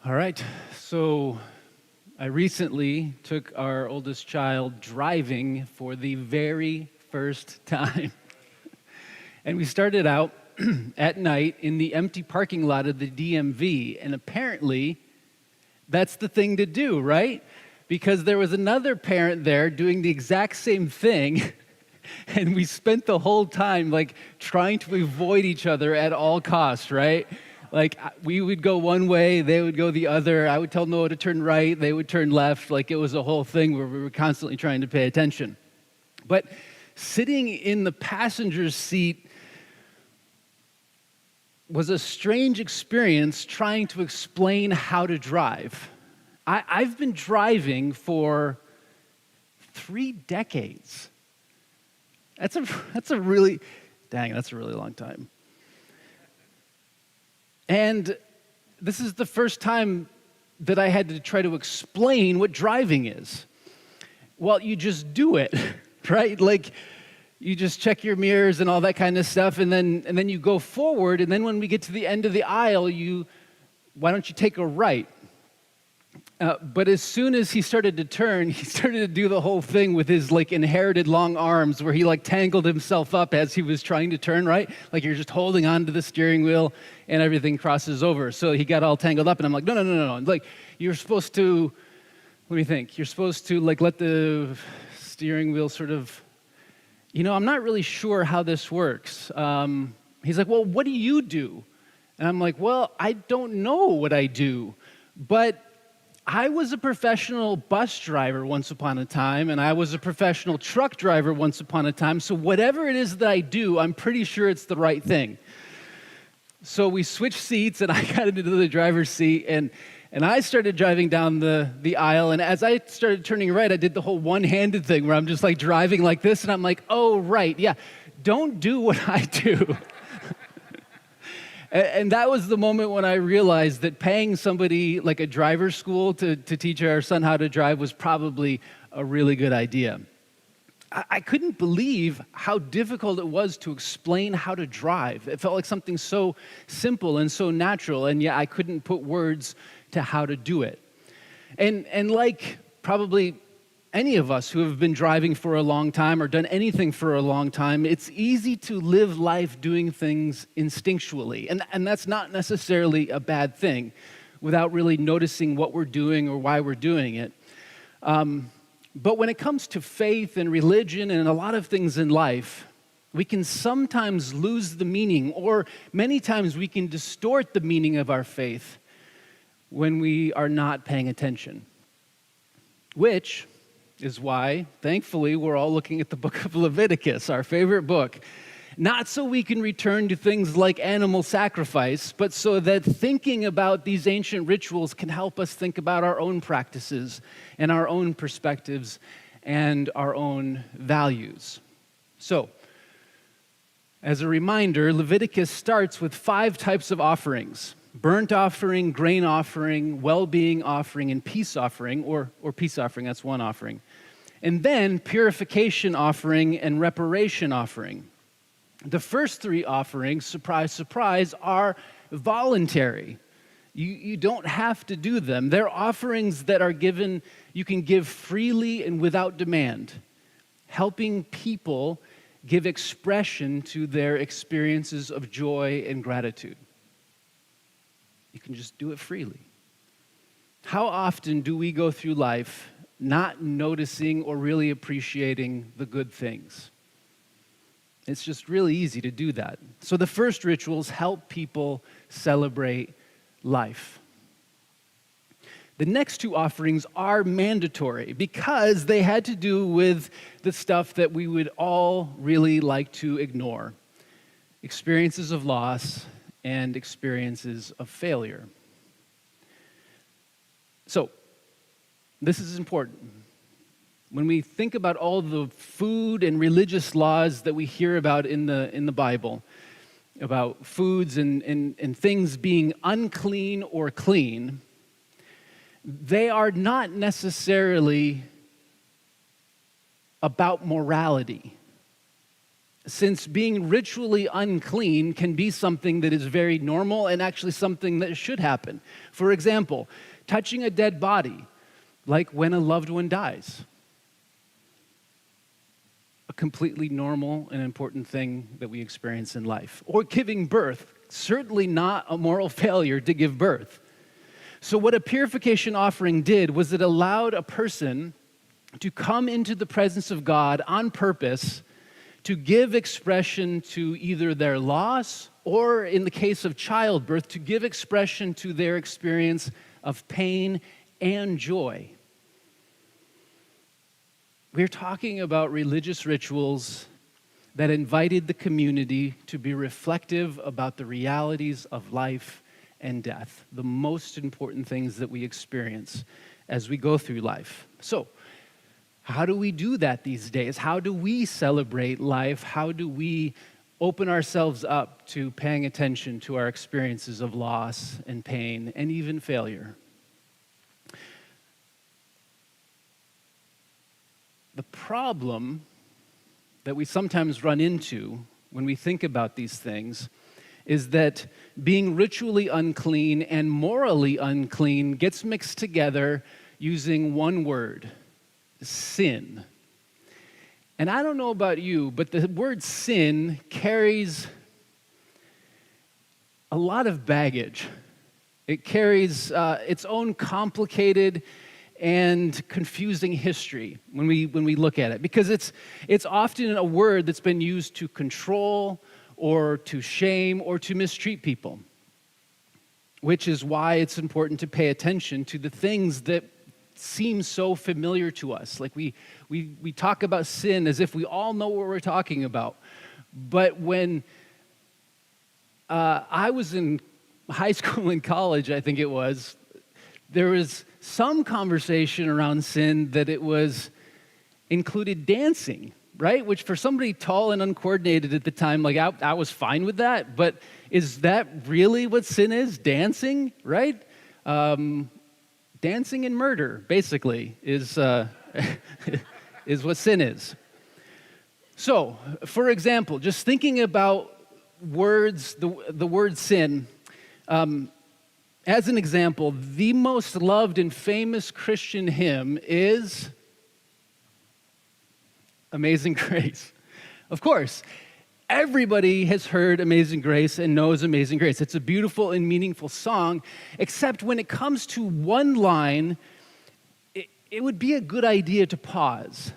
All right, so I recently took our oldest child driving for the very first time. And we started out at night in the empty parking lot of the DMV. And apparently, that's the thing to do, right? Because there was another parent there doing the exact same thing. And we spent the whole time trying to avoid each other at all costs, right? We would go one way, they would go the other. I would tell Noah to turn right, they would turn left. It was a whole thing where we were constantly trying to pay attention. But sitting in the passenger's seat was a strange experience trying to explain how to drive. I've been driving for 3 decades. That's a really long time. And this is the first time that I had to try to explain what driving is. Well, you just do it, right? You just check your mirrors and all that kind of stuff, and then you go forward, and then when we get to the end of the aisle, why don't you take a right? But as soon as he started to turn, he started to do the whole thing with his inherited long arms where he tangled himself up as he was trying to turn, right? You're just holding on to the steering wheel and everything crosses over. So he got all tangled up and I'm like, no. You're supposed to, what do you think? You're supposed to let the steering wheel sort of, I'm not really sure how this works. He's like, well, what do you do? And I'm like, well, I don't know what I do, but I was a professional bus driver once upon a time, and I was a professional truck driver once upon a time, so whatever it is that I do, I'm pretty sure it's the right thing. So we switched seats, and I got into the driver's seat, and I started driving down the aisle, and as I started turning right, I did the whole one-handed thing where I'm just driving like this, and I'm like, oh, right, yeah, don't do what I do. And that was the moment when I realized that paying somebody like a driver's school to teach our son how to drive was probably a really good idea. I couldn't believe how difficult it was to explain how to drive. It felt like something so simple and so natural, and yet I couldn't put words to how to do it. And like probably any of us who have been driving for a long time or done anything for a long time, it's easy to live life doing things instinctually. And that's not necessarily a bad thing without really noticing what we're doing or why we're doing it. But when it comes to faith and religion and a lot of things in life, we can sometimes lose the meaning, or many times we can distort the meaning of our faith when we are not paying attention. Which is why, thankfully, we're all looking at the book of Leviticus, our favorite book. Not so we can return to things like animal sacrifice, but so that thinking about these ancient rituals can help us think about our own practices and our own perspectives and our own values. So, as a reminder, Leviticus starts with 5 types of offerings: burnt offering, grain offering, well-being offering, and peace offering, or peace offering, that's one offering. And then purification offering and reparation offering. The first 3 offerings, surprise, surprise, are voluntary. You don't have to do them. They're offerings that are given, you can give freely and without demand, helping people give expression to their experiences of joy and gratitude. You can just do it freely. How often do we go through life not noticing or really appreciating the good things? It's just really easy to do that. So the first rituals help people celebrate life. The next 2 offerings are mandatory because they had to do with the stuff that we would all really like to ignore: experiences of loss and experiences of failure. So, this is important. When we think about all the food and religious laws that we hear about in the Bible, about foods and things being unclean or clean, they are not necessarily about morality. since being ritually unclean can be something that is very normal and actually something that should happen. For example, touching a dead body, like when a loved one dies. A completely normal and important thing that we experience in life. Or giving birth, certainly not a moral failure to give birth. So what a purification offering did was it allowed a person to come into the presence of God on purpose to give expression to either their loss or, in the case of childbirth, to give expression to their experience of pain and joy. We're talking about religious rituals that invited the community to be reflective about the realities of life and death, the most important things that we experience as we go through life. So, how do we do that these days? How do we celebrate life? How do we open ourselves up to paying attention to our experiences of loss and pain and even failure? The problem that we sometimes run into when we think about these things is that being ritually unclean and morally unclean gets mixed together using one word: sin. And I don't know about you, but the word sin carries a lot of baggage. It carries its own complicated and confusing history when we look at it, because it's often a word that's been used to control or to shame or to mistreat people, which is why it's important to pay attention to the things that seem so familiar to us. Like we talk about sin as if we all know what we're talking about. But when I was in high school and college, I think it was, there was some conversation around sin that it was included dancing, right? Which for somebody tall and uncoordinated at the time, like I was fine with that. But is that really what sin is? Dancing, right? Dancing and murder, basically, is is what sin is. So, for example, just thinking about words, the word sin, as an example, the most loved and famous Christian hymn is Amazing Grace. Of course, everybody has heard Amazing Grace and knows Amazing Grace. It's a beautiful and meaningful song, except when it comes to one line, it would be a good idea to pause,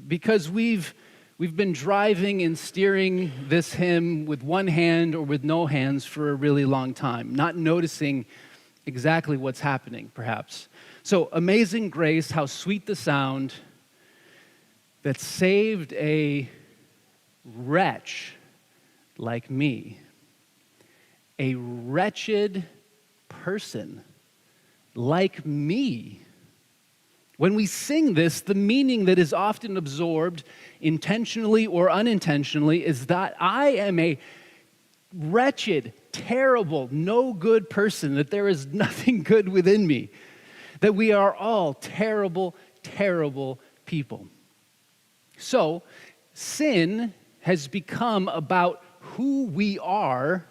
because we've been driving and steering this hymn with one hand or with no hands for a really long time, not noticing exactly what's happening, perhaps. So, Amazing Grace, how sweet the sound that saved a wretch like me, a wretched person like me. When we sing this, the meaning that is often absorbed, intentionally or unintentionally, is that I am a wretched, terrible, no good person, that there is nothing good within me, that we are all terrible, terrible people. So, sin has become about who we are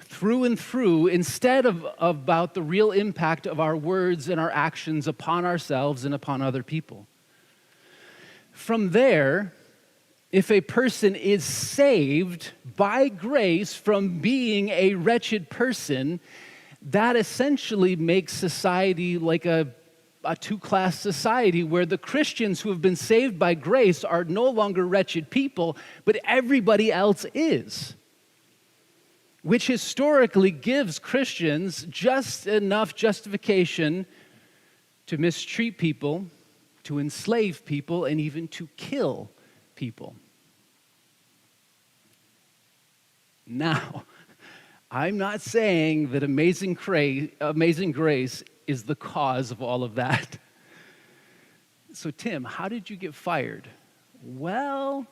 through and through, instead of about the real impact of our words and our actions upon ourselves and upon other people. From there, if a person is saved by grace from being a wretched person, that essentially makes society like a two-class society where the Christians who have been saved by grace are no longer wretched people, but everybody else is, which historically gives Christians just enough justification to mistreat people, to enslave people, and even to kill people. Now, I'm not saying that Amazing Grace is the cause of all of that. So, Tim, how did you get fired? Well,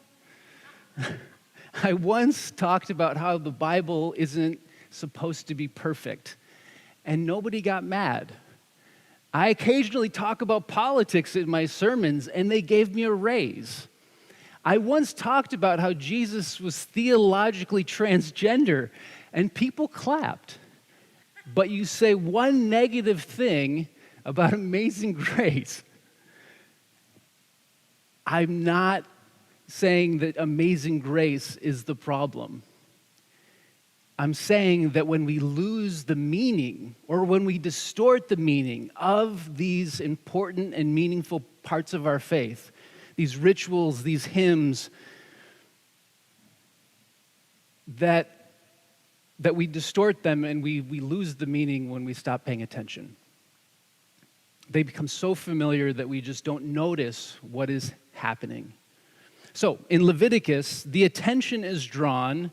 I once talked about how the Bible isn't supposed to be perfect, and nobody got mad. I occasionally talk about politics in my sermons, and they gave me a raise. I once talked about how Jesus was theologically transgender, and people clapped. But you say one negative thing about Amazing Grace. I'm not saying that Amazing Grace is the problem. I'm saying that when we lose the meaning or when we distort the meaning of these important and meaningful parts of our faith, these rituals, these hymns, that we distort them and we lose the meaning when we stop paying attention. They become so familiar that we just don't notice what is happening. So in Leviticus, the attention is drawn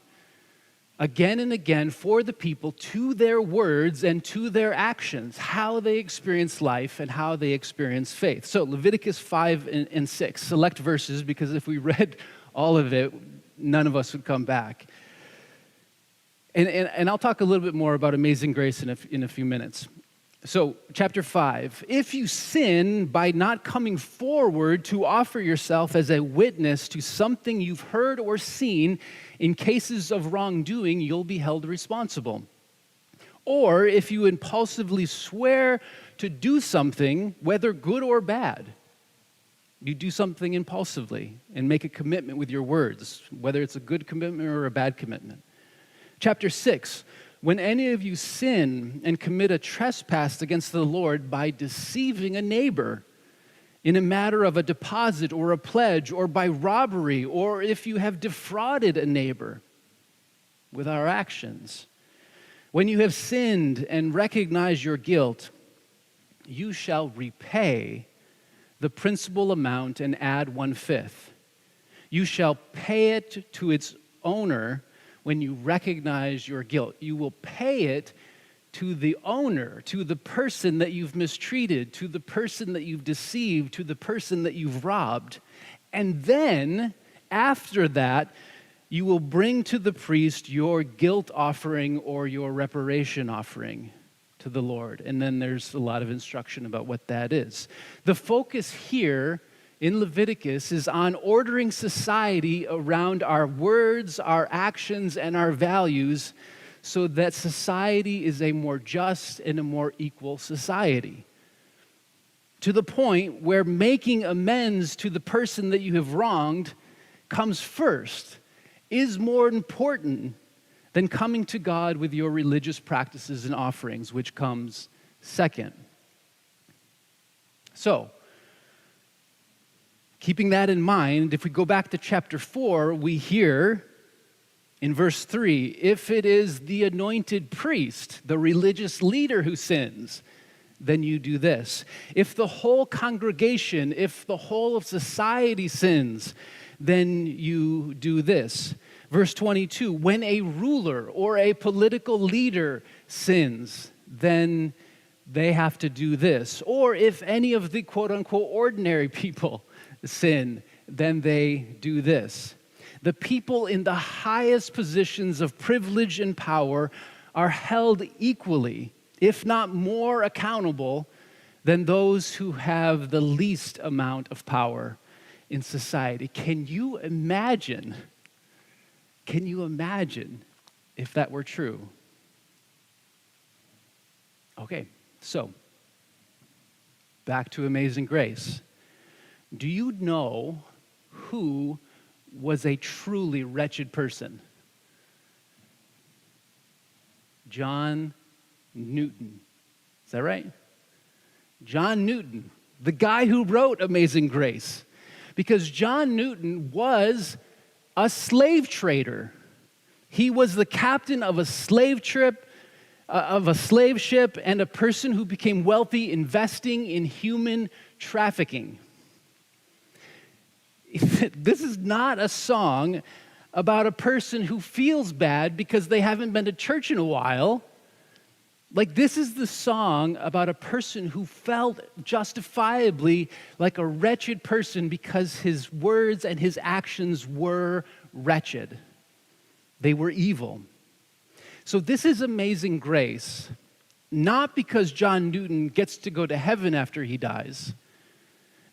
again and again for the people to their words and to their actions, how they experience life and how they experience faith. So Leviticus 5 and 6, select verses, because if we read all of it, none of us would come back. And I'll talk a little bit more about Amazing Grace in a few minutes. So, chapter 5, if you sin by not coming forward to offer yourself as a witness to something you've heard or seen, in cases of wrongdoing, you'll be held responsible. Or if you impulsively swear to do something, whether good or bad, you do something impulsively and make a commitment with your words, whether it's a good commitment or a bad commitment. Chapter 6, when any of you sin and commit a trespass against the Lord by deceiving a neighbor in a matter of a deposit or a pledge or by robbery, or if you have defrauded a neighbor with our actions, when you have sinned and recognize your guilt, you shall repay the principal amount and add 1/5. You shall pay it to its owner when you recognize your guilt. You will pay it to the owner, to the person that you've mistreated, to the person that you've deceived, to the person that you've robbed. And then, after that, you will bring to the priest your guilt offering or your reparation offering to the Lord. And then there's a lot of instruction about what that is. The focus here in Leviticus is on ordering society around our words, our actions, and our values so that society is a more just and a more equal society. To the point where making amends to the person that you have wronged comes first, is more important than coming to God with your religious practices and offerings, which comes second. So, keeping that in mind, if we go back to chapter 4, we hear in verse 3, if it is the anointed priest, the religious leader who sins, then you do this. If the whole congregation, if the whole of society sins, then you do this. Verse 22, when a ruler or a political leader sins, then they have to do this. Or if any of the quote-unquote ordinary people sin, then they do this. The people in the highest positions of privilege and power are held equally, if not more accountable, than those who have the least amount of power in society. Can you imagine if that were true? Okay, so back to Amazing Grace. Do you know who was a truly wretched person? John Newton. Is that right? John Newton, the guy who wrote Amazing Grace. Because John Newton was a slave trader. He was the captain of a slave ship, and a person who became wealthy investing in human trafficking. This is not a song about a person who feels bad because they haven't been to church in a while. Like, this is the song about a person who felt justifiably like a wretched person because his words and his actions were wretched. They were evil. So this is Amazing Grace, not because John Newton gets to go to heaven after he dies.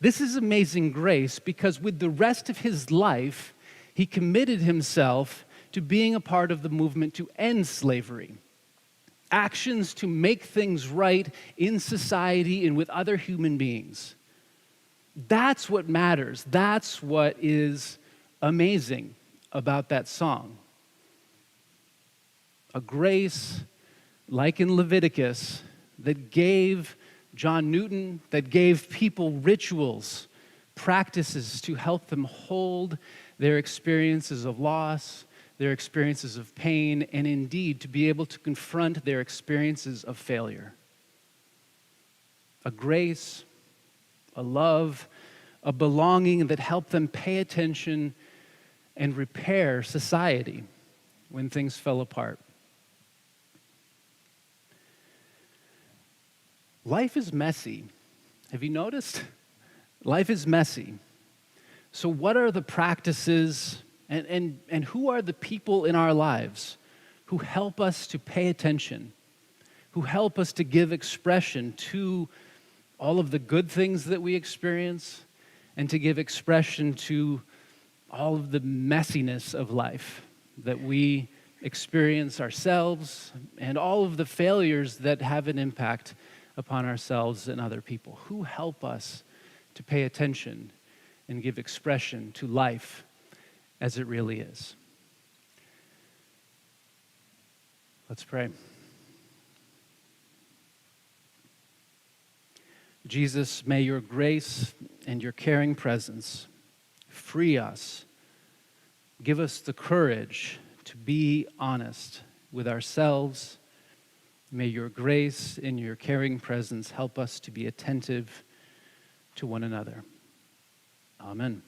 This is amazing grace because with the rest of his life, he committed himself to being a part of the movement to end slavery. Actions to make things right in society and with other human beings. That's what matters. That's what is amazing about that song. A grace, like in Leviticus, that gave John Newton, that gave people rituals, practices to help them hold their experiences of loss, their experiences of pain, and indeed to be able to confront their experiences of failure. A grace, a love, a belonging that helped them pay attention and repair society when things fell apart. Life is messy. Have you noticed? Life is messy. So what are the practices and who are the people in our lives who help us to pay attention, who help us to give expression to all of the good things that we experience and to give expression to all of the messiness of life that we experience ourselves and all of the failures that have an impact upon ourselves and other people? Who help us to pay attention and give expression to life as it really is? Let's pray. Jesus, may your grace and your caring presence free us. Give us the courage to be honest with ourselves. May your grace and your caring presence help us to be attentive to one another. Amen.